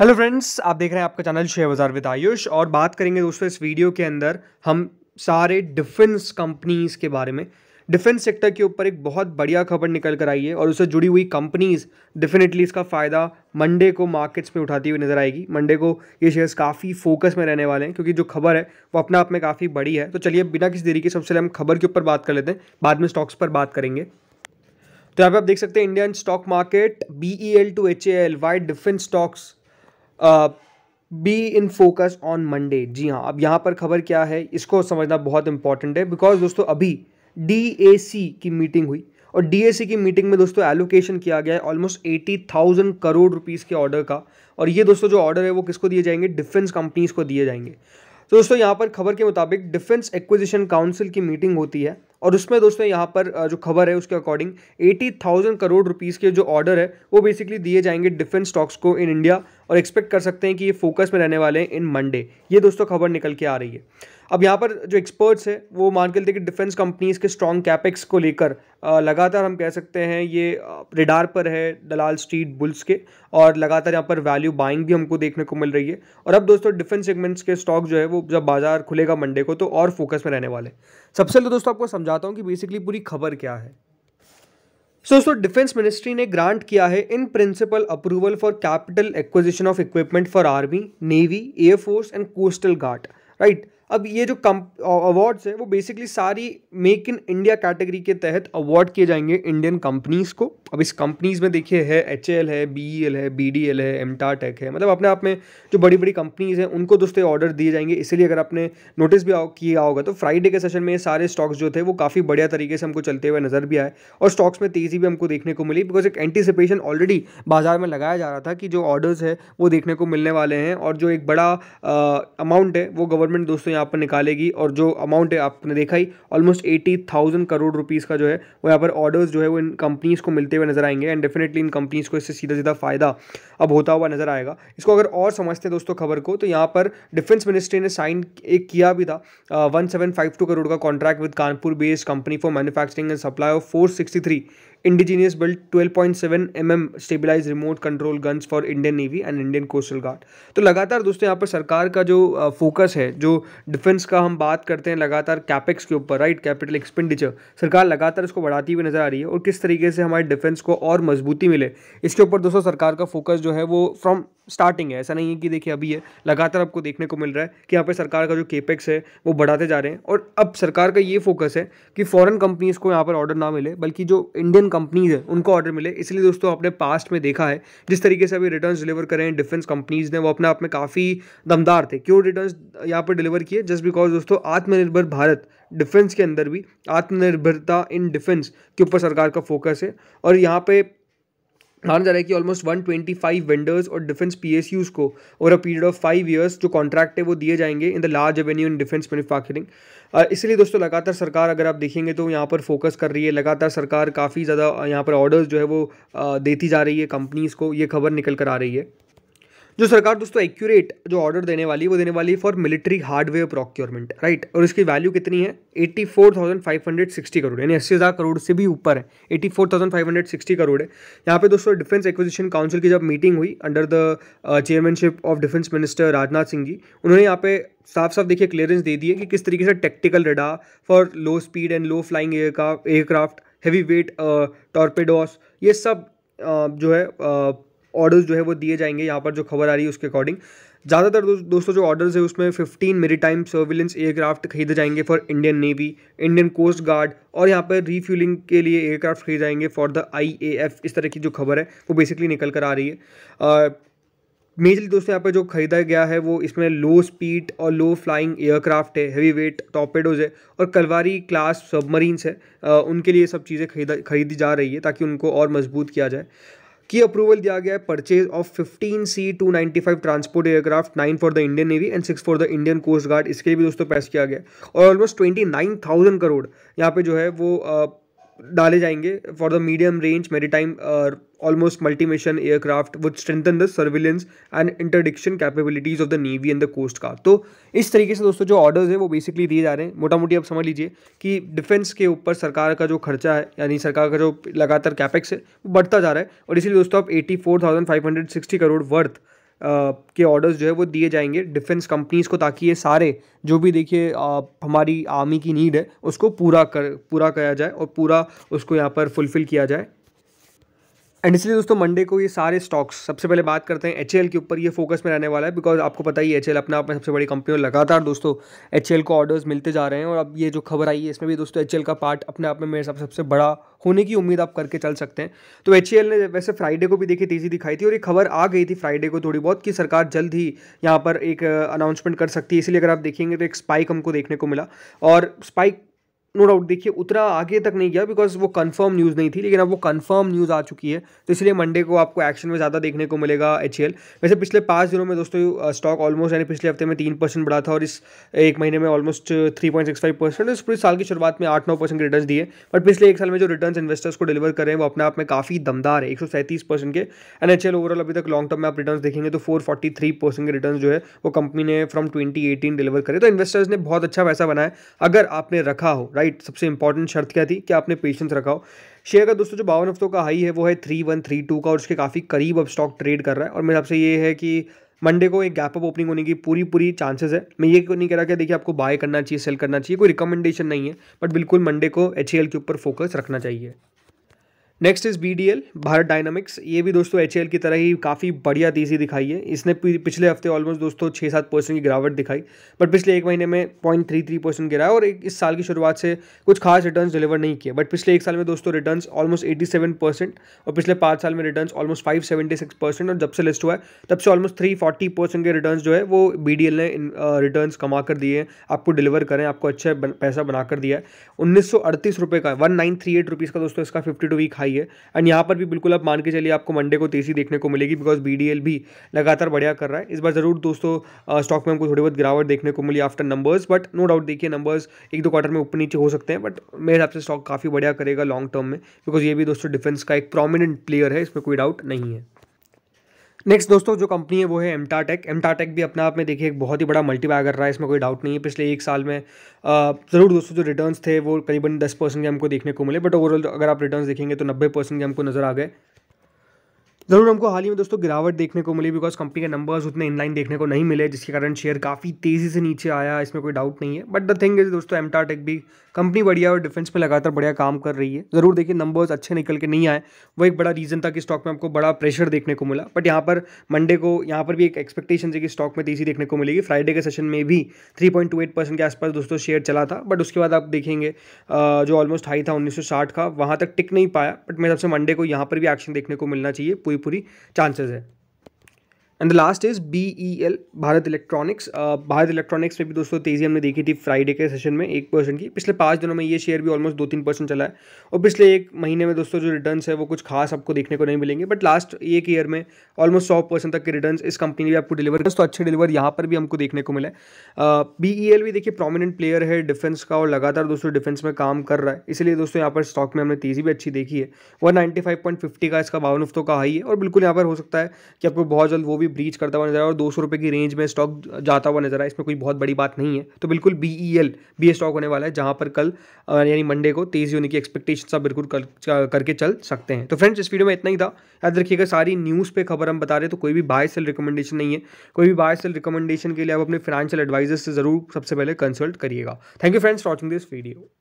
Hello friends, आप देख रहे हैं आपका चैनल शेयर बाजार विद आयुष। और बात करेंगे दोस्तों इस वीडियो के अंदर हम सारे डिफेंस कंपनीज के बारे में। डिफेंस सेक्टर के ऊपर एक बहुत बढ़िया खबर निकल कर आई है और उससे जुड़ी हुई कंपनीज डेफिनेटली इसका फ़ायदा मंडे को मार्केट्स में उठाती हुई नजर आएगी। मंडे को ये शेयर्स काफ़ी फोकस में रहने वाले हैं क्योंकि जो खबर है वो अपने आप में काफ़ी बड़ी है। तो चलिए बिना किसी देरी के सबसे पहले हम खबर के ऊपर बात कर लेते हैं, बाद में स्टॉक्स पर बात करेंगे। तो यहाँ पे आप देख सकते हैं Indian stock market BEL to HAL why defence stocks be in focus on Monday. जी हाँ, अब यहाँ पर खबर क्या है इसको समझना बहुत इंपॉर्टेंट है बिकॉज दोस्तों अभी DAC की मीटिंग हुई और DAC की मीटिंग में दोस्तों एलोकेशन किया गया है ऑलमोस्ट 80,000 करोड़ रुपीस के ऑर्डर का। और ये दोस्तों जो ऑर्डर है वो किसको दिए जाएंगे? डिफेंस कंपनीज को दिए जाएंगे। तो दोस्तों यहाँ पर खबर के मुताबिक डिफेंस एक्विजिशन काउंसिल की मीटिंग होती है और उसमें दोस्तों यहाँ पर जो खबर है उसके अकॉर्डिंग 80,000 करोड़ रुपीस के जो ऑर्डर है वो बेसिकली दिए जाएंगे डिफेंस स्टॉक्स को इन इंडिया। और एक्सपेक्ट कर सकते हैं कि ये फोकस में रहने वाले हैं इन मंडे। ये दोस्तों खबर निकल के आ रही है। अब यहाँ पर जो एक्सपर्ट्स है वो मान के चलते हैं कि डिफेंस कंपनीज के स्ट्रॉन्ग कैपेक्स को लेकर लगातार हम कह सकते हैं ये रेडार पर है दलाल स्ट्रीट बुल्स के। और लगातार यहाँ पर वैल्यू बाइंग भी हमको देखने को मिल रही है। और अब दोस्तों डिफेंस सेगमेंट्स के स्टॉक जो है वो जब बाजार खुलेगा मंडे को तो और फोकस में रहने वाले। सबसे पहले दोस्तों आपको समझाता हूँ कि बेसिकली पूरी खबर क्या है। दोस्तों डिफेंस मिनिस्ट्री ने ग्रांट किया है in principle approval for capital acquisition of equipment for army, navy, air force and coastal guard. Right, अब ये जो अवार्ड्स है वो बेसिकली सारी मेक इन इंडिया कैटेगरी के तहत अवार्ड किए जाएंगे इंडियन कंपनीज को। अब इस कंपनीज में देखिए है HAL है, BEL है, BDL है, MTAR है, मतलब अपने आप में जो बड़ी बड़ी कंपनीज हैं उनको दोस्तों ऑर्डर दिए जाएंगे। इसलिए अगर आपने नोटिस भी किया होगा तो फ्राइडे के सेशन में ये सारे स्टॉक्स जो थे वो काफ़ी बढ़िया तरीके से हमको चलते हुए नजर भी आए और स्टॉक्स में तेज़ी भी हमको देखने को मिली बिकॉज एक एंटीसिपेशन ऑलरेडी बाजार में लगाया जा रहा था कि जो ऑर्डर्स है वो देखने को मिलने वाले हैं और जो एक बड़ा अमाउंट है वो गवर्नमेंट दोस्तों यहाँ पर निकालेगी। और जो अमाउंट है आपने देखा ही ऑलमोस्ट 80,000 करोड़ रुपीस का जो है वो यहाँ पर ऑर्डर्स जो है वो इन कंपनीज को मिलते हुए नजर आएंगे एंड डेफिनेटली इन कंपनीज को इससे सीधा सीधा फायदा अब होता हुआ नजर आएगा। इसको अगर और समझते हैं दोस्तों खबर को तो यहाँ पर डिफेंस मिनिस्ट्री ने साइन एक किया भी था 1752 करोड़ का contract with Kanpur based company for manufacturing and supply of 463 indigenous built 12.7 mm stabilise remote control guns for Indian Navy and Indian Coastal Guard. तो लगातार दोस्तों यहाँ पर सरकार का जो फोकस है, जो डिफेंस का हम बात करते हैं लगातार कैपेक्स के ऊपर, राइट, कैपिटल एक्सपेंडिचर, सरकार लगातार इसको बढ़ाती हुई नजर आ रही है। और किस तरीके से हमारे डिफेंस को और मजबूती मिले इसके ऊपर दोस्तों सरकार का फोकस जो है वो फ्रॉम स्टार्टिंग है। ऐसा नहीं है कि देखिए अभी है, लगातार आपको देखने को मिल रहा है कि यहाँ पे सरकार का जो केपेक्स है वो बढ़ाते जा रहे हैं। और अब सरकार का ये फोकस है कि फॉरेन कंपनीज को यहाँ पर ऑर्डर ना मिले बल्कि जो इंडियन कंपनीज है उनको ऑर्डर मिले। इसलिए दोस्तों आपने पास्ट में देखा है जिस तरीके से अभी रिटर्न्स डिलीवर करें डिफेंस कंपनीज ने वो अपने आप में काफ़ी दमदार थे। क्यों रिटर्न्स यहाँ पर डिलीवर किए? जस्ट बिकॉज दोस्तों आत्मनिर्भर भारत डिफेंस के अंदर भी आत्मनिर्भरता इन डिफेंस के ऊपर सरकार का फोकस है। और यहाँ पे माना जा रहा है कि ऑलमोस्ट 125 वेंडर्स और डिफेंस PSUs को over a period of 5 years जो कॉन्ट्रैक्ट है वो दिए जाएंगे in the large Avenue in defence manufacturing. इसलिए दोस्तों लगातार सरकार अगर आप देखेंगे तो यहाँ पर फोकस कर रही है, लगातार सरकार काफ़ी ज़्यादा यहाँ पर ऑर्डर्स जो है वो देती जा रही है कंपनीज़ को। ये खबर निकल कर आ रही है। जो सरकार दोस्तों एक्यूरेट जो ऑर्डर देने वाली है वो देने वाली है for military hardware procurement, right. और इसकी वैल्यू कितनी है? 84,560 करोड़, यानी 80,000 करोड़ से भी ऊपर है। 84,560 करोड़ है। यहाँ पे दोस्तों डिफेंस एक्विजिशन काउंसिल की जब मीटिंग हुई under the chairmanship of defence minister Rajnath Singh ji, उन्होंने यहाँ पे साफ साफ देखिए क्लियरेंस दे दी है कि किस तरीके से tactical radar for low speed and low flying aircraft, heavy weight torpedoes, ये सब जो है ऑर्डर्स जो है वो दिए जाएंगे। यहाँ पर जो खबर आ रही है उसके अकॉर्डिंग ज़्यादातर दोस्तों जो ऑर्डर्स है उसमें 15 मेरीटाइम सर्विलेंस एयरक्राफ्ट खरीदे जाएंगे for Indian Navy, Indian Coast Guard, और यहाँ पर रीफ्यूलिंग के लिए एयरक्राफ्ट खरीदे जाएंगे फॉर द IAF। इस तरह की जो खबर है वो बेसिकली निकल कर आ रही है। मेजरली दोस्तों यहाँ पे जो खरीदा गया है वो इसमें लो स्पीड और लो फ्लाइंग एयरक्राफ्ट है, हैवी वेट टॉर्पेडोज है और कलवारी क्लास सबमरीन्स है। उनके लिए सब चीज़ें खरीदी जा रही है ताकि उनको और मजबूत किया जाए। की अप्रूवल दिया गया है purchase of 15 C-295 transport aircraft, 9 for the Indian Navy and 6 for the Indian Coast Guard. इसके लिए भी दोस्तों पैस किया गया और ऑलमोस्ट 29,000 करोड़ यहाँ पे जो है वो डाले जाएंगे for the medium range maritime almost multi mission aircraft would strengthen the surveillance and interdiction capabilities of the Navy and the Coast Guard. तो इस तरीके से दोस्तों जो ऑर्डर्स है वो बेसिकली दिए जा रहे हैं। मोटा मोटी आप समझ लीजिए कि डिफेंस के ऊपर सरकार का जो खर्चा है यानी सरकार का जो लगातार कैपेक्स है वो बढ़ता जा रहा है और इसीलिए दोस्तों आप 84,560 करोड़ वर्थ के ऑर्डर्स जो है वो दिए जाएंगे डिफेंस कंपनीज़ को, ताकि ये सारे जो भी देखिए हमारी आर्मी की नीड है उसको पूरा किया जाए और पूरा उसको यहाँ पर फुलफ़िल किया जाए। एंड इसलिए दोस्तों मंडे को ये सारे स्टॉक्स, सबसे पहले बात करते हैं एचएएल के ऊपर, ये फोकस में रहने वाला है बिकॉज आपको पता ही है एचएएल अपने आप में सबसे बड़ी कंपनी, और लगातार दोस्तों एचएएल को ऑर्डर्स मिलते जा रहे हैं। और अब ये जो खबर आई है इसमें भी दोस्तों एचएएल का पार्ट अपने आप में मेरे हिसाब से सबसे बड़ा होने की उम्मीद आप करके चल सकते हैं। तो एचएएल ने वैसे फ्राइडे को भी देखी तेज़ी दिखाई थी, और ये खबर आ गई थी फ्राइडे को थोड़ी बहुत कि सरकार जल्द ही यहाँ पर एक अनाउंसमेंट कर सकती है। इसलिए अगर आप देखेंगे तो एक स्पाइक हमको देखने को मिला, और स्पाइक नो डाउट देखिए उतना आगे तक नहीं गया बिकॉज वो कंफर्म न्यूज़ नहीं थी, लेकिन अब वो कंफर्म न्यूज़ आ चुकी है, तो इसलिए मंडे को आपको एक्शन में ज़्यादा देखने को मिलेगा एचएएल। वैसे पिछले 5 दिनों में दोस्तों स्टॉक ऑलमोस्ट, यानी पिछले हफ्ते में 3% बढ़ा था, और इस एक महीने में ऑलमोस्ट 3.65%, इस पूरे साल की शुरुआत में 8-9% के रिटर्न दिए। बट पिछले एक साल में जो रिटर्न इन्वेस्टर्स को डिलीवर कर रहे हैं वो अपने आप में काफ़ी दमदार है, 137% के। एंड एचएएल ओवरऑल अभी तक लॉन्ग टर्म में आप रिटर्न देखेंगे तो 443% के रिटर्न जो है वो कंपनी ने फ्रॉम 2018 डिलीवर करे। तो इन्वेस्टर्स ने बहुत अच्छा पैसा बनाया अगर आपने रखा हो, राइट। सबसे इंपॉर्टेंट शर्त क्या थी कि आपने पेशेंस रखा हो। शेयर का दोस्तों जो 52 हफ्तों का हाई है वो है 3132 का, और उसके काफ़ी करीब अब स्टॉक ट्रेड कर रहा है। और मेरे हिसाब से ये है कि मंडे को एक गैप अप ओपनिंग होने की पूरी चांसेस है। मैं ये नहीं कह रहा कि देखिए आपको बाय करना चाहिए, सेल करना चाहिए, कोई रिकमेंडेशन नहीं है, बट बिल्कुल मंडे को एचएएल के ऊपर फोकस रखना चाहिए। Next is BDL, Bharat dynamics. ये भी दोस्तों एचएएल की तरह ही काफ़ी बढ़िया तेज़ी दिखाई है। इसने पिछले हफ्ते ऑलमोस्ट दोस्तों 6-7% की गिरावट दिखाई, बट पिछले एक महीने में 0.33% गिरा है, और इस साल की शुरुआत से कुछ खास रिटर्न्स डिलीवर नहीं किए। बट पिछले एक साल में दोस्तों रिटर्न्स ऑलमोस्ट 87%, और पिछले 5 साल में रिटर्न्स ऑलमोस्ट 576%, और जब से लिस्ट हुआ है तब से ऑलमोस्ट 340% के रिटर्न्स जो है वो बीडीएल ने रिटर्न्स कमा कर दिए, आपको डिलीवर करें, आपको अच्छा पैसा बना कर दिया है। 1938 रुपये का, 1938 रुपीज़ का दोस्तों इसका 52 वीक हाई है। एंड यहाँ पर भी बिल्कुल आप मान के चलिए आपको मंडे को तेज़ी देखने को मिलेगी, बिकॉज बीडीएल भी लगातार बढ़िया कर रहा है। इस बार जरूर दोस्तों स्टॉक में हमको थोड़ी बहुत गिरावट देखने को मिली after numbers, but no doubt देखिए नंबर्स 1-2 क्वार्टर में ऊपर नीचे हो सकते हैं, बट मेरे हिसाब से स्टॉक काफ़ी बढ़िया करेगा लॉन्ग टर्म में, बिकॉज ये भी दोस्तों डिफेंस का एक प्रोमिनेंट प्लेयर है, इसमें कोई डाउट नहीं है। नेक्स्ट दोस्तों जो कंपनी है वो है एमटाटेक। एमटाटेक भी अपने आप में देखिए एक बहुत ही बड़ा मल्टीबैगर रहा है, इसमें कोई डाउट नहीं है। पिछले एक साल में ज़रूर दोस्तों जो रिटर्न्स थे वो करीबन 10% के हमको देखने को मिले, बट ओवरऑल अगर आप रिटर्न्स देखेंगे तो 90% के हमको नजर आ गए। ज़रूर हमको हाल ही में दोस्तों गिरावट देखने को मिली, बिकॉज कंपनी के नंबर्स उतने इनलाइन देखने को नहीं मिले, जिसके कारण शेयर काफ़ी तेज़ी से नीचे आया, इसमें कोई डाउट नहीं है। बट द थिंग इज दोस्तों एमटाटेक भी कंपनी बढ़िया और डिफेंस में लगातार बढ़िया काम कर रही है। ज़रूर देखिए नंबर्स अच्छे निकल के नहीं आए, वो एक बड़ा रीज़न था कि स्टॉक में आपको बड़ा प्रेशर देखने को मिला। बट यहाँ पर मंडे को यहाँ पर भी एक एक्सपेक्टेशन है कि स्टॉक में तेज़ी देखने को मिलेगी। फ्राइडे के सेशन में भी 3.28% के आसपास दोस्तों शेयर चला था, बट उसके बाद आप देखेंगे जो ऑलमोस्ट हाई था 1960 का, वहाँ तक टिक नहीं पाया। बट मेरे हिसाब से मंडे को यहाँ पर भी एक्शन देखने को मिलना चाहिए, पूरी चांसेस है। And the last is BEL, Bharat electronics. Bharat electronics में भी दोस्तों तेज़ी हमने देखी थी फ्राइडे के सेशन में 1% की। पिछले 5 दिनों में ये शेयर भी ऑलमोस्ट 2-3% चला है, और पिछले एक महीने में दोस्तों जो रिटर्न्स है वो कुछ खास आपको देखने को नहीं मिलेंगे, बट लास्ट एक ईयर में ऑलमोस्ट 100% तक के रिटर्न्स इस कंपनी ने भी आपको डिलीवर किया, तो अच्छे डिलीवर यहाँ पर भी हमको देखने को मिला है। BEL भी देखिए प्रोमिनेंट प्लेयर है डिफेंस का, और लगातार दोस्तों डिफेंस में काम कर रहा है, इसलिए दोस्तों यहाँ पर स्टॉक में हमने तेज़ी भी अच्छी देखी है। 195.50 का इसका 52 हफ्तों का हाई है, और बिल्कुल यहाँ पर हो सकता है कि आपको बहुत जल्द वो भी ब्रीच करता हुआ नजर, और 200 रुपये की रेंज में स्टॉक जाता हुआ नजर आए, इसमें कोई बहुत बड़ी बात नहीं है। तो बिल्कुल BEL भी ये स्टॉक होने वाला है जहां पर कल यानी मंडे को तेजी होने की एक्सपेक्टेशन आप बिल्कुल करके चल सकते हैं। तो फ्रेंड्स इस वीडियो में इतना ही था। याद रखिएगा सारी न्यूज़ पे खबर हम बता रहे हैं, तो कोई भी बाय सेल रिकमेंडेशन नहीं है। कोई भी बाय सेल रिकमेंडेशन के लिए आप अपने फाइनेंशियल एडवाइजर से जरूर सबसे पहले कंसल्ट करिएगा। Thank you friends for watching this video.